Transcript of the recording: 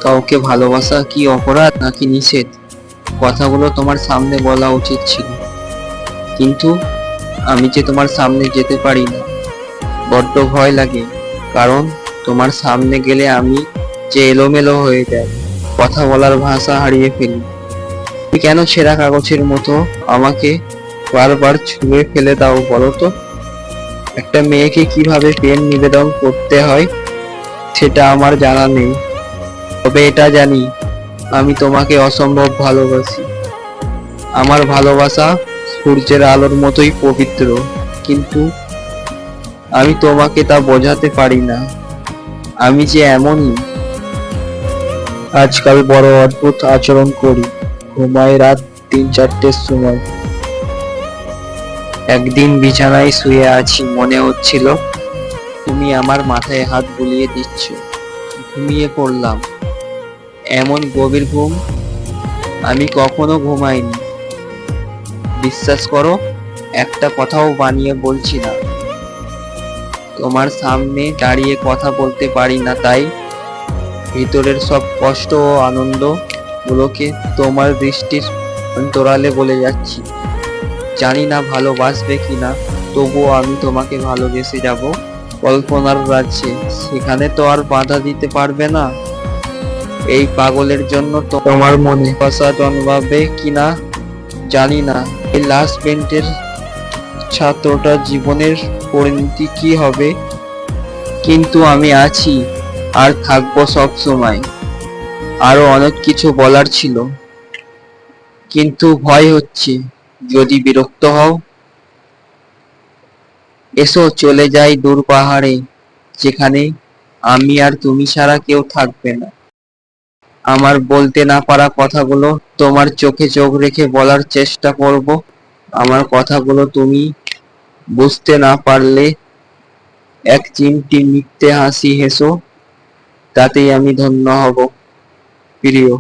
কাউকে ভালোবাসা কি অপরাধ নাকি নিষেধ? কথাগুলো তোমার সামনে বলা উচিত ছিল, কিন্তু আমি যে তোমার সামনে যেতে পারি না। বড্ড ভয় লাগে, কারণ তোমার সামনে গেলে আমি যে এলোমেলো হয়ে যাই, কথা বলার ভাষা হারিয়ে ফেলি। তুমি কেন ছেঁড়া কাগজের মতো আমাকে বারবার ছুঁড়ে ফেলে দাও বলো তো? একটা মেয়েকে কিভাবে প্রেম নিবেদন করতে হয় সেটা আমার জানা নেই, তবে এটা জানি আমি তোমাকে অসম্ভব ভালোবাসি। আমার ভালোবাসা সূর্যের আলোর মতোই পবিত্র, কিন্তু আমি তোমাকে তা বোঝাতে পারি না। আমি যে এমনই। আজকাল বড় অদ্ভুত আচরণ করি, ঘুমাই রাত 3-4টের সময়। একদিন বিছানায় শুয়ে আছি, মনে হচ্ছিল তুমি আমার মাথায় হাত বুলিয়ে দিচ্ছ। ঘুমিয়ে পড়লাম। এমন গভীর ঘুম আমি কখনো ঘুমাইনি। বিশ্বাস করো, একটা কথাও বানিয়ে বলছি না। তোমার সামনে দাঁড়িয়ে কথা বলতে পারি না, তাই ভিতরের সব কষ্ট ও আনন্দ গুলোকে তোমার দৃষ্টির অন্তরালে বলে যাচ্ছি। জানি না ভালোবাসবে কিনা, তবুও আমি তোমাকে ভালোবেসে যাব কল্পনার রাজ্যে। সেখানে তো আর বাধা দিতে পারবে না। এই পাগলের জন্য তোমার মনে ভাষা জন্মাবে কিনা জানি না। এই লাস্ট বেঞ্চের ছাত্রটার জীবনের পরিণতি কি হবে, কিন্তু আমি আছি আর থাকবো সব সময়। আরো অনেক কিছু বলার ছিল, কিন্তু ভয় হচ্ছে যদি বিরক্ত হও। এসো চলে যাই দূর পাহাড়ে, যেখানে আমি আর তুমি ছাড়া কেউ থাকবে না। আমার বলতে না পারা কথাগুলো তোমার চোখে চোখ রেখে বলার চেষ্টা করব। আমার কথাগুলো তুমি বুঝতে না পারলে এক চিমটি মিথ্যে হাসি হেসো, তাতেই আমি ধন্য হব প্রিয়।